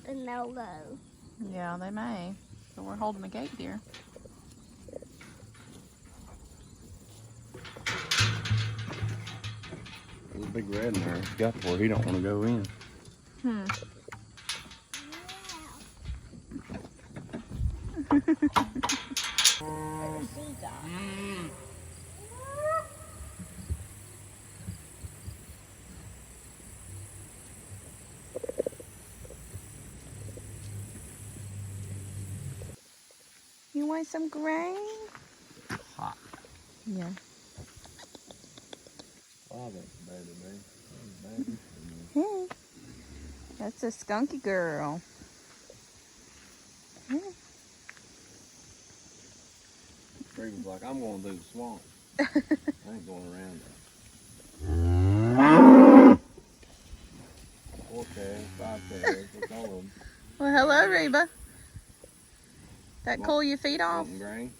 up and they'll go. Yeah, they may. So we're holding the gate, dear. There's a big red in there. It's got to where he don't want to go in. Hmm. You want some grain? Hot. Yeah. Oh, that's bad today. Hey. That's a skunky girl. Hey. Tree was like, I'm going through the swamp. I ain't going around there. 4 calves, 5 calves, what's all of them? Well, hello, Reba. That cool your feet off? Wanting grain?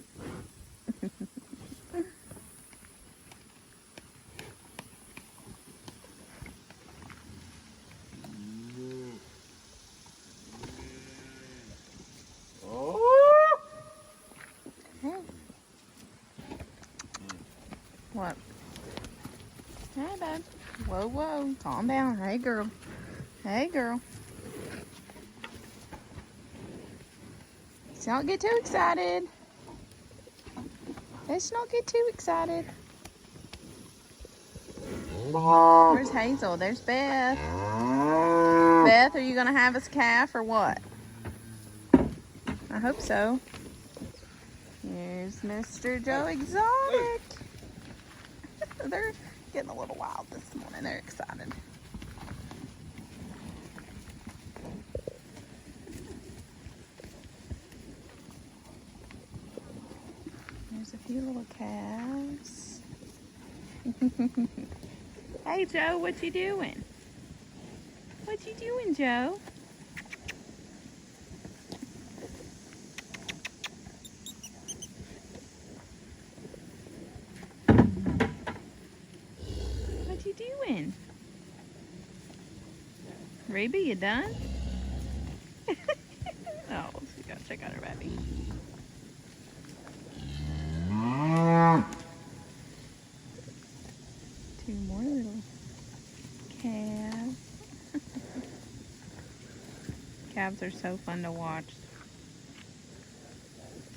Oh! Hey. What? Hey, babe. Whoa, whoa. Calm down. Hey, girl. Hey, girl. Let's not get too excited. Let's not get too excited. Where's Hazel? There's Beth. Beth, are you going to have us calf or what? I hope so. Here's Mr. Joe Exotic. They're getting a little wild this morning. They're excited. There's a few little calves. Hey, Joe, what you doing? What you doing, Joe? What you doing? Reba, you done? Oh, we gotta check out her baby. Two more little calves. Calves are so fun to watch.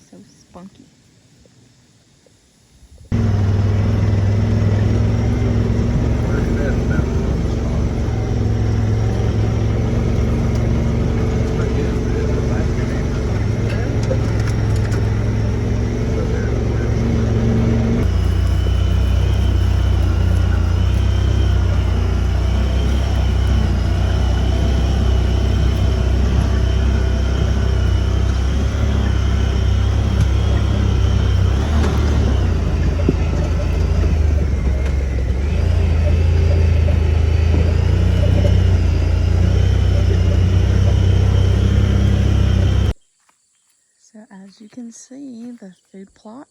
So spunky. So as you can see, the food plot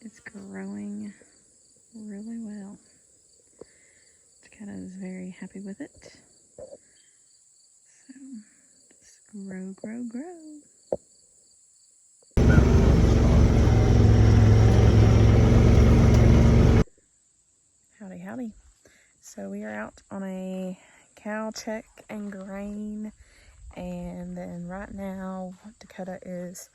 is growing really well. Dakota is very happy with it. So just grow, grow, grow. Howdy, howdy. So we are out on a cow check and grain, and then right now Dakota is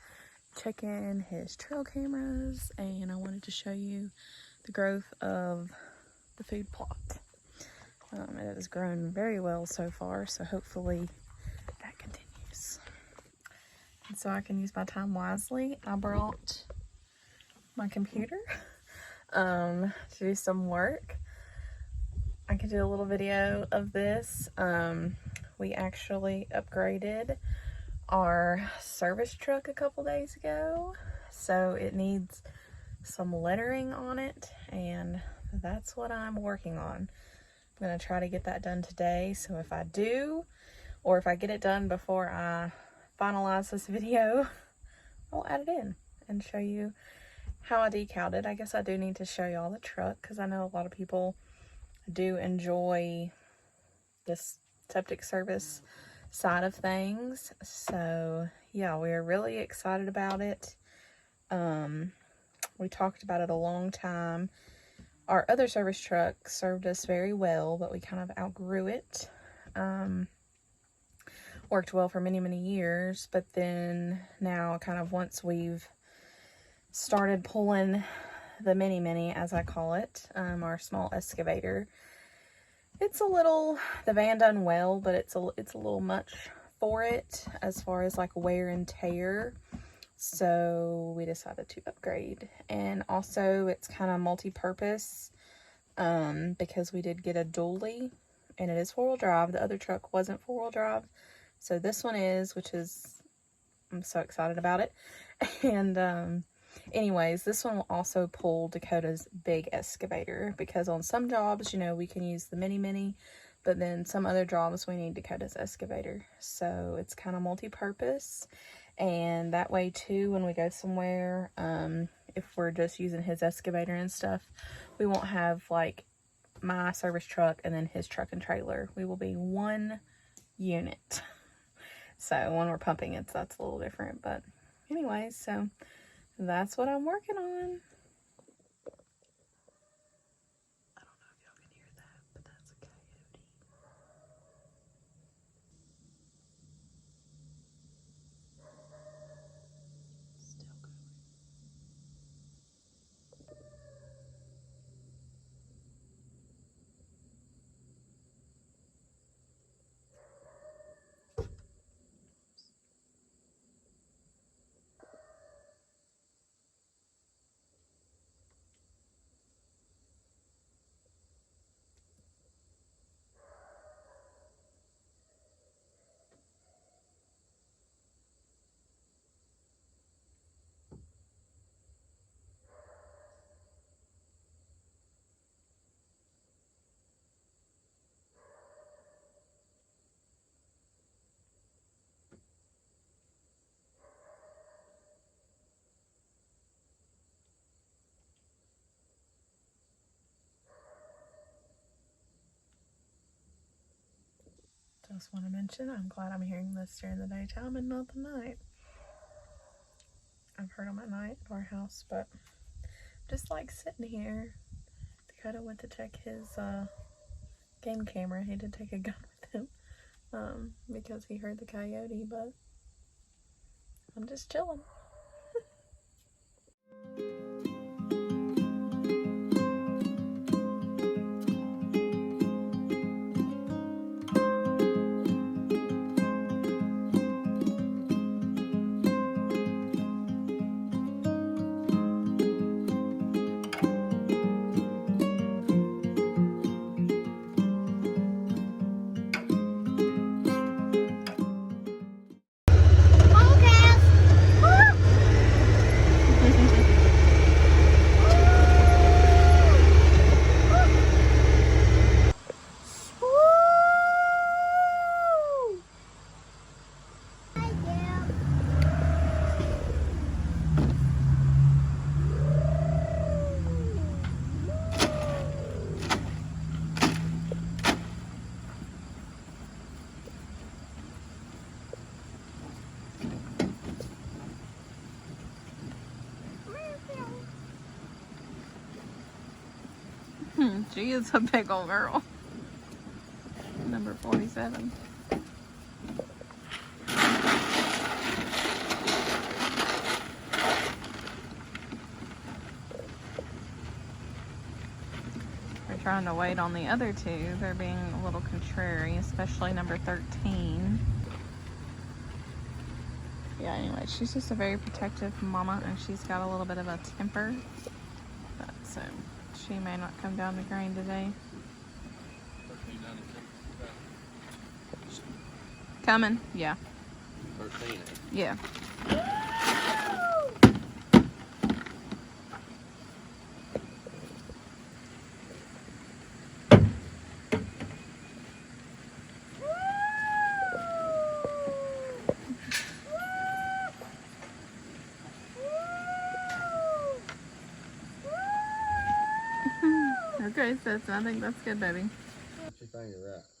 checking his trail cameras, and I wanted to show you the growth of the food plot. It has grown very well so far, so hopefully that continues. And so I can use my time wisely, I brought my computer to do some work. I could do a little video of this. We actually upgraded our service truck a couple days ago, so it needs some lettering on it, and that's what I'm working on. I'm gonna try to get that done today, so if I do, or if I get it done before I finalize this video, I'll add it in and show you how I decaled it. I guess I do need to show y'all the truck, because I know a lot of people do enjoy this septic service side of things. So yeah, we're really excited about it. We talked about it a long time. Our other service truck served us very well, but we kind of outgrew it. Worked well for many, many years, but then now kind of once we've started pulling the mini, as I call it, our small excavator, it's a little, the van done well, but it's a little much for it as far as like wear and tear. So we decided to upgrade. And also it's kind of multi-purpose, because we did get a dually, and it is 4-wheel drive. The other truck wasn't 4-wheel drive, so this one is, which is, I'm so excited about it. And anyways, this one will also pull Dakota's big excavator, because on some jobs, you know, we can use the mini, but then some other jobs we need Dakota's excavator. So it's kind of multi-purpose, and that way too, when we go somewhere, if we're just using his excavator and stuff, we won't have like my service truck and then his truck and trailer. We will be one unit. So when we're pumping it, that's a little different. But anyways, so that's what I'm working on. I don't know if y'all can hear that, but that's a coyote. Still going. Just want to mention, I'm glad I'm hearing this during the daytime and not the night. I've heard them at night at our house, but just like sitting here. Dakota went to check his game camera. He did take a gun with him, because he heard the coyote, but I'm just chilling. She is a big old girl. Number 47. We're trying to wait on the other two. They're being a little contrary, especially number 13. Yeah, anyway, she's just a very protective mama, and she's got a little bit of a temper. But so she may not come down to grain today. Coming, yeah. 13. Yeah. Okay, so I think that's good, baby. Put your finger right.